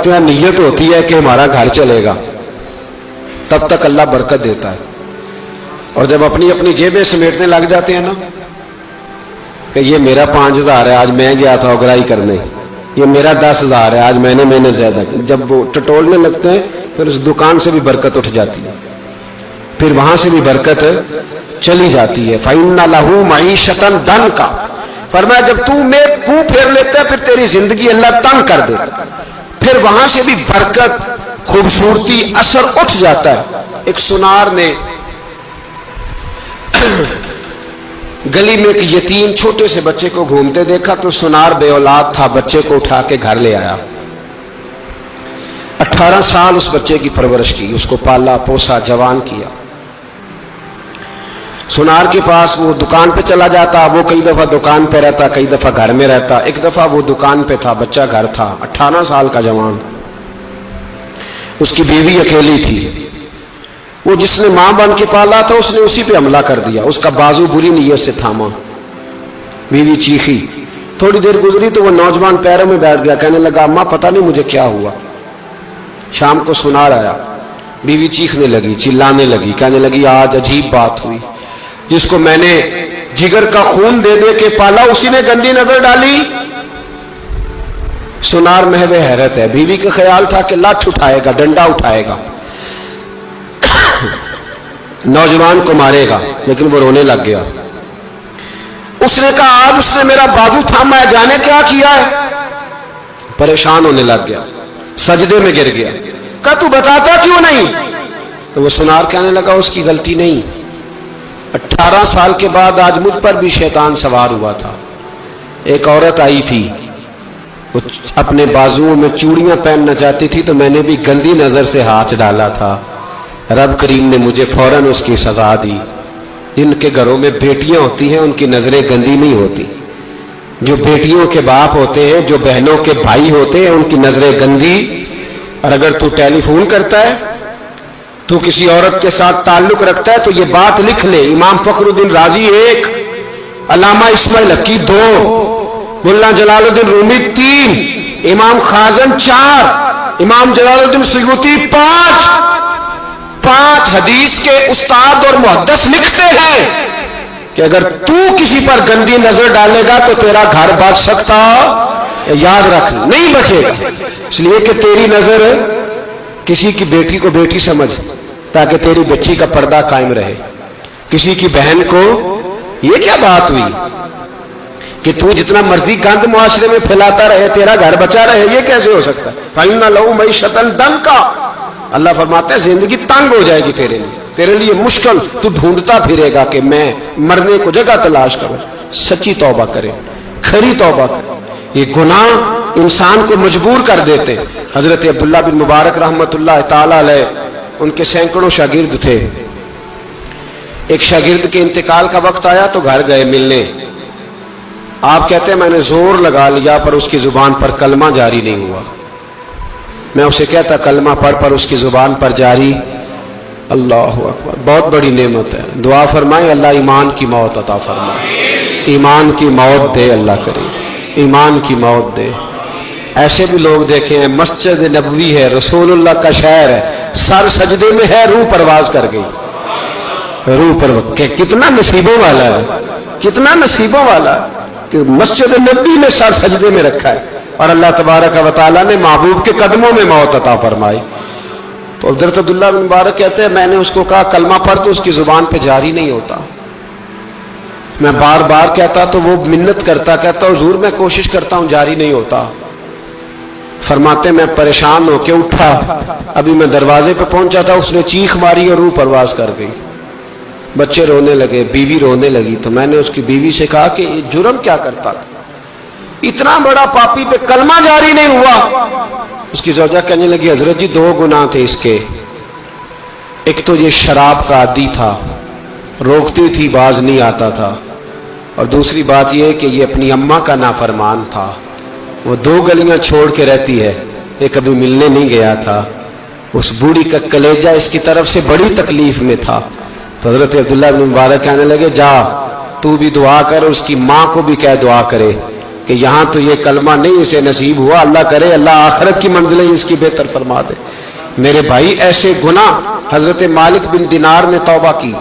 करते हैं नीयत होती है कि हमारा घर चलेगा, तब तक अल्लाह बरकत देता है। और जब अपनी अपनी जेबें समेटने लग जाते हैं ना कि ये मेरा 5,000 है, आज मैं गया था उगराई करने, ये मेरा 10,000 है, आज मैंने ज्यादा, जब वो टटोलने लगते हैं फिर उस दुकान से भी बरकत उठ जाती है, फिर वहां से भी बरकत चली जाती है। फ़इन्ना लहू मईशतन दन का, फरमाया जब तू में मुंह फेर लेता है फिर तेरी जिंदगी अल्लाह तंग कर देता, फिर वहां से भी बरकत, खूबसूरती, असर उठ जाता है। एक सुनार ने गली में एक यतीम छोटे से बच्चे को घूमते देखा तो सुनार बेऔलाद था, बच्चे को उठा के घर ले आया। 18 साल उस बच्चे की परवरिश की, उसको पाला पोसा जवान किया। सुनार के पास वो दुकान पे चला जाता, वो कई दफा दुकान पे रहता, कई दफा घर में रहता। एक दफा वो दुकान पे था, बच्चा घर था, 18 साल का जवान, उसकी बीवी अकेली थी। वो जिसने मां बन के पाला था उसने उसी पे हमला कर दिया, उसका बाजू बुरी नीयत से थामा, बीवी चीखी। थोड़ी देर गुजरी तो वो नौजवान पैरों में बैठ गया, कहने लगा अम्मा पता नहीं मुझे क्या हुआ। शाम को सुनार आया, बीवी चीखने लगी, चिल्लाने लगी, कहने लगी आज अजीब बात हुई, जिसको मैंने जिगर का खून दे दे के पाला उसी ने गंदी नजर डाली। सुनार महवे हैरत है, बीवी का ख्याल था कि लाठ उठाएगा, डंडा उठाएगा, नौजवान को मारेगा, लेकिन वो रोने लग गया। उसने कहा आज उसने मेरा बाजू थामा है, जाने क्या किया है। परेशान होने लग गया, सजदे में गिर गया, कहा तू बताता क्यों नहीं। तो वो सुनार कहने लगा उसकी गलती नहीं, 18 साल के बाद आज मुझ पर भी शैतान सवार हुआ था। एक औरत आई थी, वो अपने बाजुओं में चूड़ियां पहनना चाहती थी तो मैंने भी गंदी नजर से हाथ डाला था, रब करीम ने मुझे फौरन उसकी सजा दी। जिनके घरों में बेटियां होती हैं उनकी नजरें गंदी नहीं होती, जो बेटियों के बाप होते हैं, जो बहनों के भाई होते हैं, उनकी नजरें गंदी। और अगर तू टेलीफोन करता है, तू किसी औरत के साथ ताल्लुक रखता है तो ये बात लिख ले, इमाम फखरुद्दीन राजी 1, अल्लामा इस्माइल हकी 2, मुल्ला जलालुद्दीन रूमी 3, इमाम खाजन 4, इमाम जलालुद्दीन सुयूती 5 हदीस के उस्ताद और मुहद्दिस लिखते हैं कि अगर तू किसी पर गंदी नजर डालेगा तो तेरा घर बच सकता, याद रख नहीं बचेगा। इसलिए कि तेरी नजर किसी की बेटी को बेटी समझ, ताकि तेरी बच्ची का पर्दा कायम रहे। किसी की बहन को, ये क्या बात हुई कि तू जितना मर्जी गंद मुआशरे में फैलाता रहे तेरा घर बचा रहे, ये कैसे हो सकता है। फ़इन्ना लहू मईशतन दंका, अल्लाह फरमाते हैं जिंदगी तंग हो जाएगी तेरे लिए मुश्किल, तू ढूंढता फिरेगा कि मैं मरने को जगह तलाश करूं। सच्ची तौबा करें, खरी तौबा करें। ये गुनाह इंसान को मजबूर कर देते। हजरत अब्दुल्ला बिन मुबारक रहमतुल्लाह ताला अलैह, उनके सैकड़ों शागिर्द थे। एक शागिर्द के इंतकाल का वक्त आया तो घर गए मिलने। आप कहते हैं मैंने जोर लगा लिया पर उसकी जुबान पर कलमा जारी नहीं हुआ। मैं उसे कहता कलमा पढ़ पर उसकी जुबान पर जारी। अल्लाह अकबर, बहुत बड़ी नेमत है। दुआ फरमाए अल्लाह ईमान की मौत अता फरमाए, ईमान की मौत दे, अल्लाह करे ईमान की मौत दे। ऐसे भी लोग देखे हैं, मस्जिद नबवी है, रसूलुल्लाह का शहर है, सर सजदे में है, रूह परवाज कर गई। रूह पर कितना नसीबों वाला है, कितना नसीबों वाला कि मस्जिद नबवी में सर सजदे में रखा है और अल्लाह तबारक व तआला ने महबूब के कदमों में मौत अता फरमाई। तो हज़रत अब्दुल्ला बिन मुबारक कहते हैं मैंने उसको कहा कलमा पढ़, तो उसकी जुबान पे जारी नहीं होता। मैं बार बार कहता तो वो मिन्नत करता, कहता हुजूर मैं कोशिश करता हूं जारी नहीं होता। फरमाते मैं परेशान होके उठा, अभी मैं दरवाजे पे पहुंचा था, उसने चीख मारी और रूह परवाज कर गई। बच्चे रोने लगे, बीवी रोने लगी। तो मैंने उसकी बीवी से कहा कि जुर्म क्या करता था, इतना बड़ा पापी पे कलमा जारी नहीं हुआ। उसकी ज़ौजा कहने लगी हजरत जी 2 गुनाह थे इसके, एक तो ये शराब का आदी था, रोकती थी बाज नहीं आता था, और दूसरी बात यह कि ये अपनी अम्मा का नाफरमान था। वो 2 गलियां छोड़ के रहती है, ये कभी मिलने नहीं गया था। उस बूढ़ी का कलेजा इसकी तरफ से बड़ी तकलीफ में था। तो हजरत अब्दुल्ला बिन मुबारक कहने लगे जा तू भी दुआ कर, उसकी माँ को भी कह दुआ करे کہ یہاں تو یہ کلمہ نہیں اسے نصیب ہوا، اللہ کرے اللہ آخرت کی منزلیں اس کی بہتر فرما دے۔ میرے بھائی ایسے گناہ حضرت مالک بن دینار نے توبہ کی،